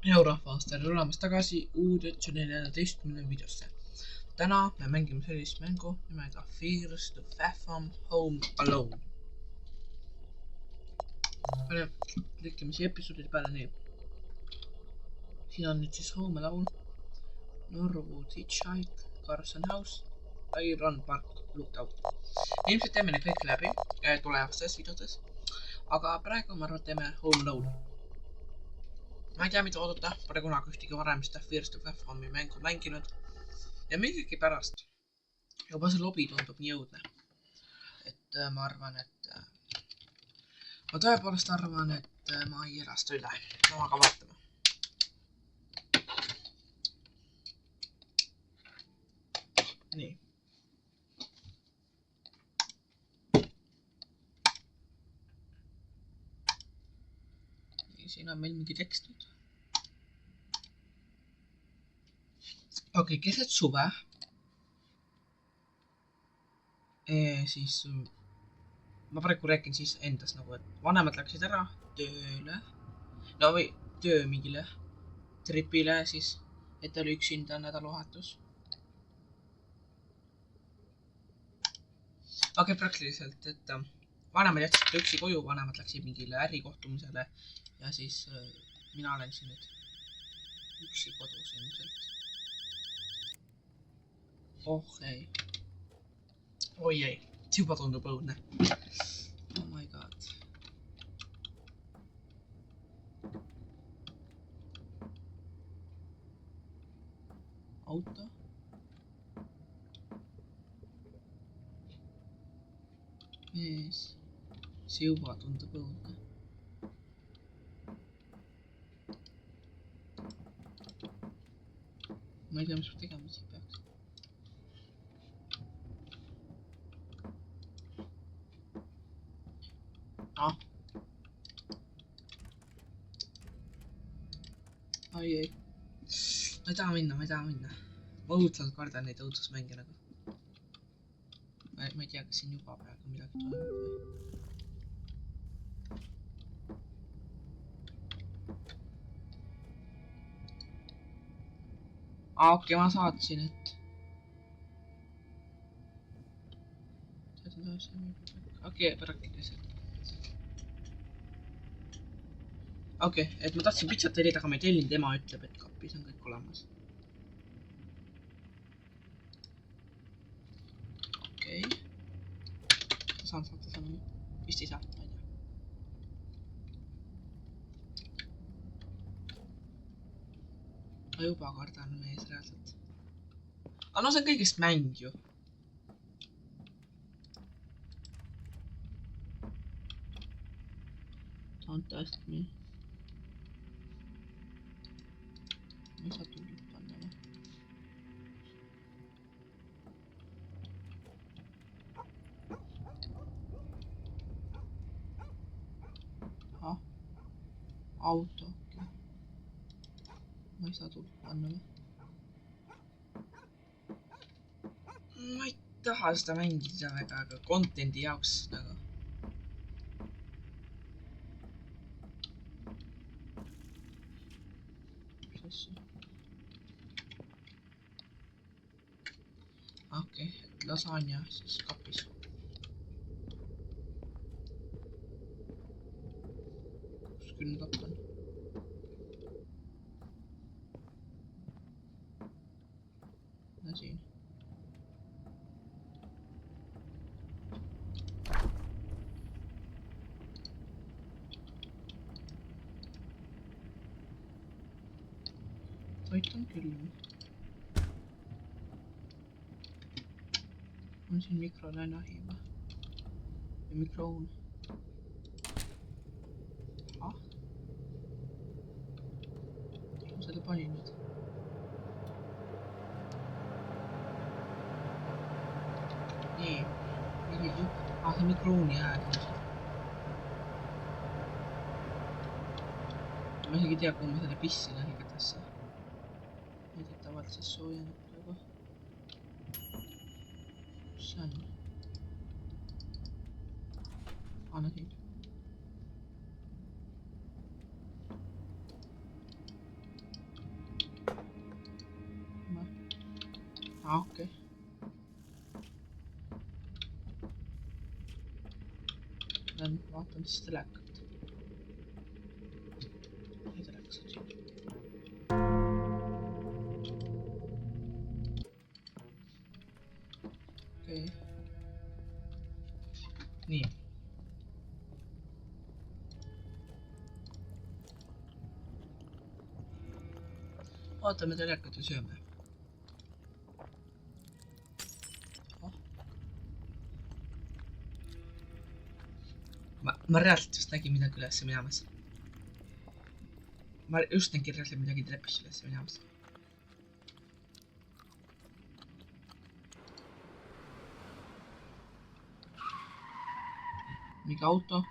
Eurahvast, tere tulemast tagasi uude 14 videosse. Täna me mängime sellist mängu nimega Fears to Fathom Home Alone. Klikkime siia episoodide peale nii. Siin on nüüd siis Home Alone, Norwood Hitchhike, Carson House, Iron Park Lookout. Ilmselt teeme need kõik läbi tulevastes videotes, aga praegu ma arvan, et teeme Home Alone. Ma ei tea, mida oodata, pole kunagi ühtegi varem seda Fears to Fathomi mängu mänginud. Ja millegi pärast juba see lobi tundub nii õudne. Et ma arvan, et ma tõepoolest arvan, et ma ei elasta üle. Ma aga vaatame. Nii. Siin on meil mingi tekst nüüd. Okei, keset suve. Siis ma praegu räägin siis endas nagu, et vanemad läksid ära tööle. No või töö mingile tripile siis, et oli üksinda nädalavahetus. Okei, praktiliselt, et vanemad jätsid üksi koju, vanemad läksid mingile ärikohtumisele ja siis mina olen siin nüüd üksi kodus ilmselt. Oh ei. Oi ei, juba tundub õudne. Oh my god. Auto. Mees. See juba tundub õudne. Ma ei tea, mis ma tegema siin peaks. Ai ei. Ma ei taha minna. Ma õudselt kardan neid õudsusmänge nagu. Ma ei tea, kas siin juba praegu midagi toimub või. Okei, ma saatsin, et okei, praktiliselt. Okei, et ma tahtsin pitsat tellida, aga ma ei tellinud, ema ütleb, et kapis on kõik olemas. Okei. Ma saan saata sõnumi. Vist ei saa, ma ei tea. Ma juba kardan mees reaalselt. Aga no see on kõigest mäng ju. Don't ask me. Ma ei saa tulla panna või? Ahah. Auto, okei. Ma ei saa tulla panna või? Ma ei taha seda mängida väga, aga contenti jaoks nagu. Okei, et lasanja siis kapis. Kus küll nüüd hakkan? No siin. Toit on külm. On siin mikrolaineahi või? Või mikrouun? Ahah. Ma seda panin nüüd. Nii. See mikrouuni hääl. Ma isegi ei tea, kuhu ma selle pissin õigetesse. Väidetavalt siis soojeneb praegu. Kus see on? Anna siin. okei. Vaatan siis telekat. Ja telekas on siin. Okei. Nii. Vaatame telekat ja sööme. Ma reaalselt just nägin midagi ülesse minemas. Ma just nägin reaalselt midagi trepist ülesse minemas. Mingi auto.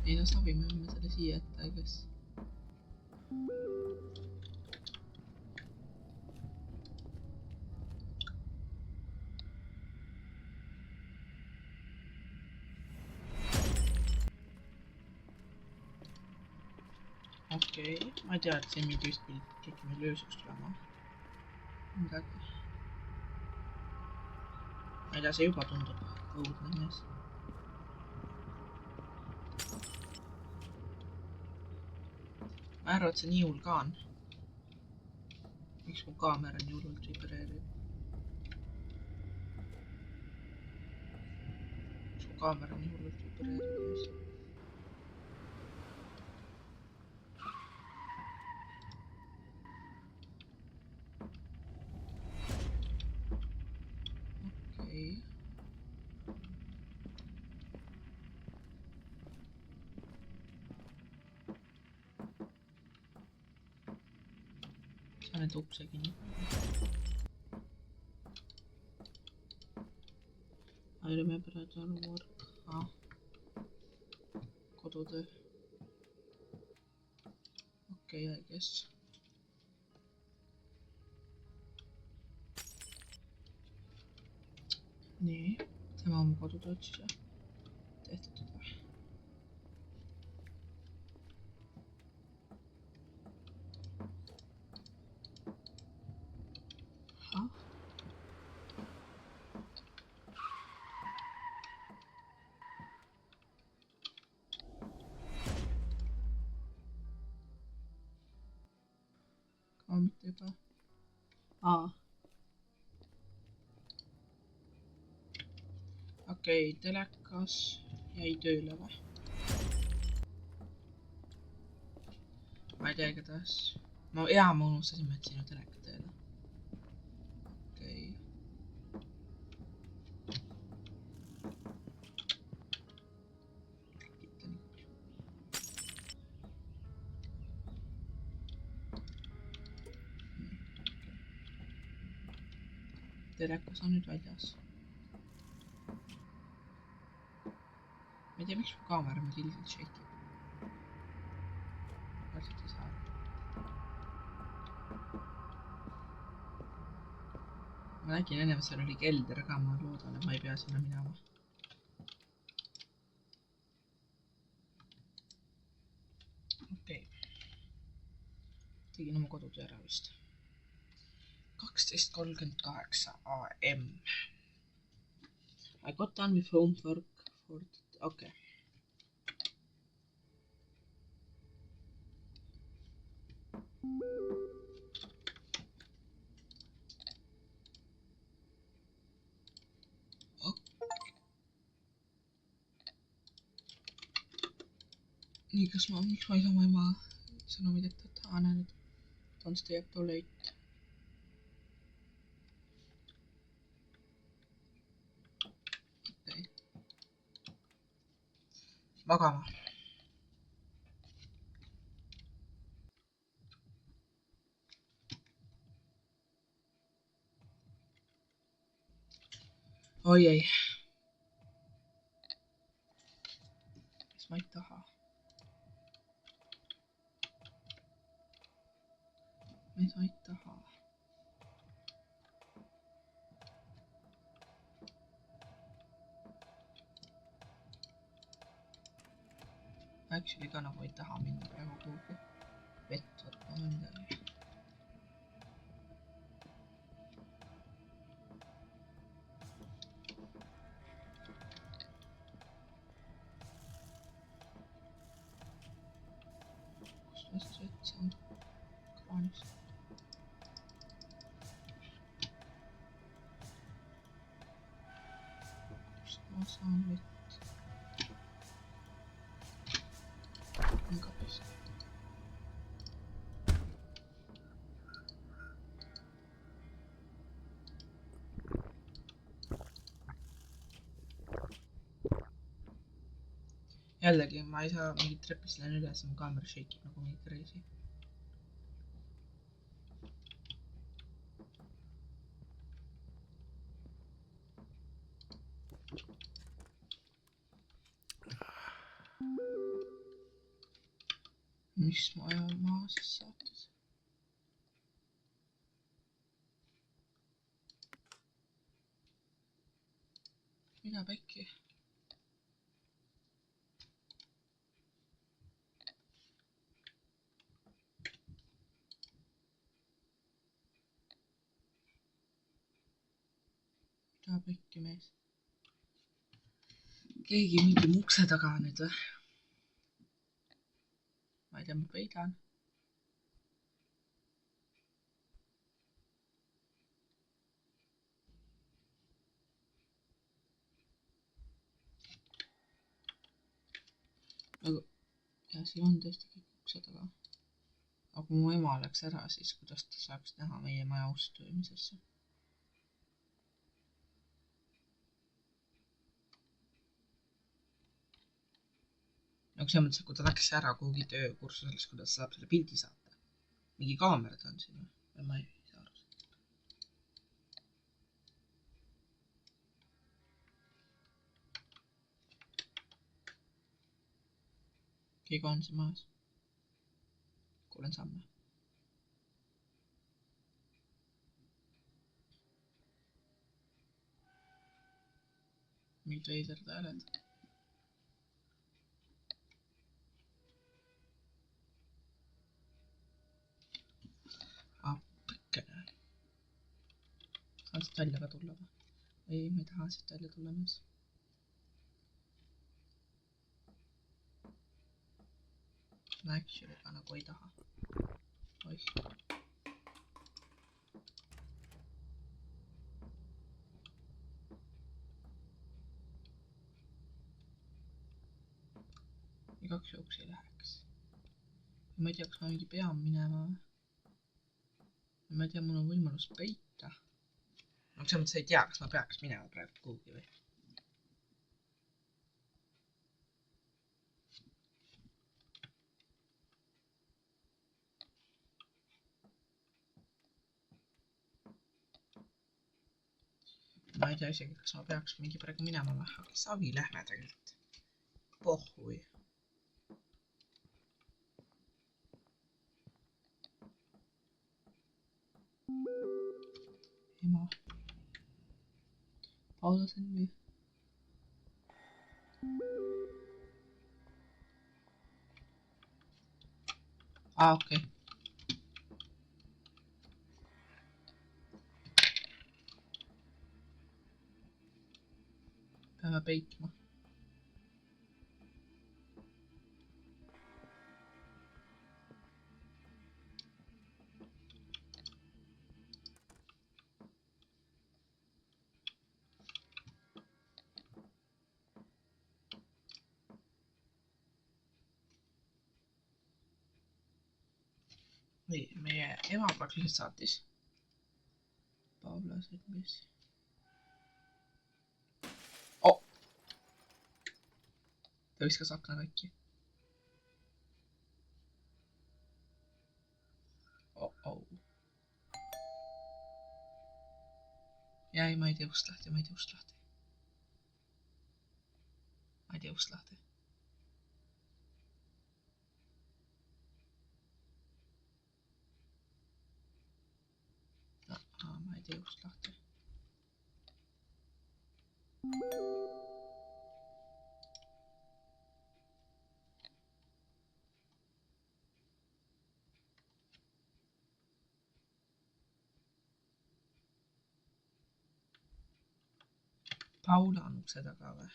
Ei no saabime me selle siia ette, I guess. Okei, ma ei tea, et see mingi vist pidi keegi meil ööseks tulema. Midagi. Ma ei tea, see juba tundub õudne mees. Ma arvan, et see nii hull ka on. Miks mu kaamera nii hullult vibreerib? Miks mu kaamera nii hullult vibreerib? Saan need ukse kinni. I remember that on work. Kodutöö. Okei, I guess. Nii, tema oma kodutööd siis jah. Tehtud või? Mitte juba. Okei, telekas jäi tööle või? Ma ei tea, igatahes. Ma unustasin, et siin on teleka tööle. Okei. Telekas on nüüd väljas. Ma ei tea, miks mu kaamera nüüd ilgelt shakeib. Varselt ei saa. Ma nägin enne, et seal oli kelder ka, ma loodan, et ma ei pea sinna minema. Okei. Tegin oma kodutöö ära vist. 12:38 AM. I got done with homework for... Okay. Nii, miks ma ei saa mu ema sõnumid ette võtta? Näe nüüd. Don't stay up too late. Okei. Magama. Oi ei. Mis ma ei taha. Mis ma ei taha. Actually ka nagu ei taha minna praegu kuhugi vett võtma või midagi. ma siis võtsin kraanist. Kust ma saan vett? On kapist. Jällegi, ma ei saa mingit trepist lähen üles, mu kaamera shake'ib nagu mingi crazy. Mis ma ajan maha siis saates? Mida pekki? Mida pekki mees? Keegi mingi ukse taga nüüd või? Ma ei tea, ma peidan. Aga ja siin on tõesti kõik ukse taga. Aga kui mu ema läks ära, siis kuidas ta saaks näha meie maja ust toimisesse? Nagu selles mõttes, et kui ta läks ära kuhugi töökursusele, kuidas saab selle pildi saata. Mingi kaamerad on siin või ma ei saa aru. Keegi on siin majas. Kuulen samme. Mingid veiderd hääled. Appikene. Saan siit välja ka tulla või? Ei, ma ei taha siit välja tulla mees. Actually ka nagu ei taha. Oih. Igaks juhuks ei läheks. Ma ei tea, kas ma mingi pean minema või? Ma ei tea, mul on võimalus peita. No selles mõttes ei tea, kas ma peaks minema praegu kuhugi või? Ma ei tea isegi, kas ma peaks mingi praegu minema või? Aga savi lähme tegelikult. Pohhui. Ema. Pausasin või? Okei. Peame peitma. Nii, meie ema praktiliselt saatis. Pavlasid, mis? Oh! Ta viskas akna katki. Oh. Ja ei, ma ei tee ust lahti, ma ei tee ust lahti. Ma ei tee ust lahti. Ma ei tee ust lahti. Paula on ukse taga või?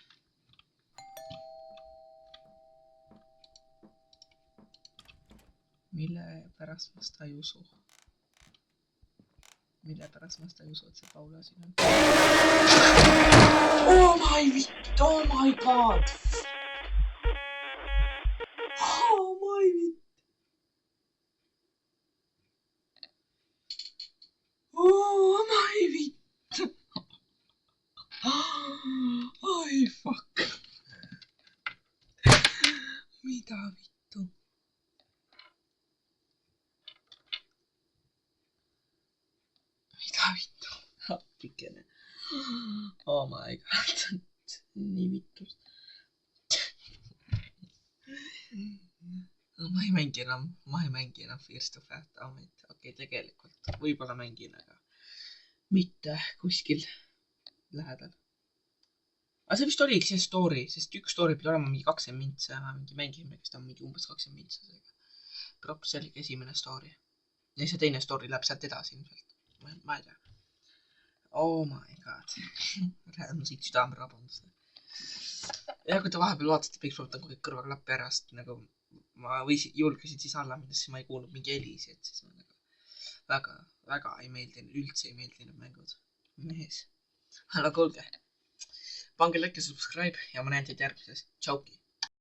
Mille pärast ma seda ei usu? Mille pärast ma seda ei usu, et see Paula siin on? Oh my vitt! Oh my god! Oh my vitt! Oh my vitt! Oi fuck! Mida vittu? Mida vittu? Appikene. Oh my god. Nii vittu. Ma ei mängi enam Fears to Fat Amit. Okei, tegelikult võib-olla mängin, aga mitte kuskil lähedal. Aga see vist oligi see story, sest üks story pidi olema mingi 20 mintsa ja mingi mängime, kes ta on mingi umbes 20 mintsa. Props, see oligi esimene story. Ja see teine story läheb sealt edasi ilmselt. Ma ei tea. Oh my god. Räädame siit südamerabandust. Ja kui te vahepeal vaatasite Bigfoot nagu kõik kõrvaklappi ära, sest nagu ma julgesin siis alla minna, siis ma ei kuulnud mingi helisi, et siis ma nagu väga ei meeldinud, üldse ei meeldinud mängud. Mees. Aga kuulge. Pange like ja subscribe ja ma näen teid järgmises. Tšauki.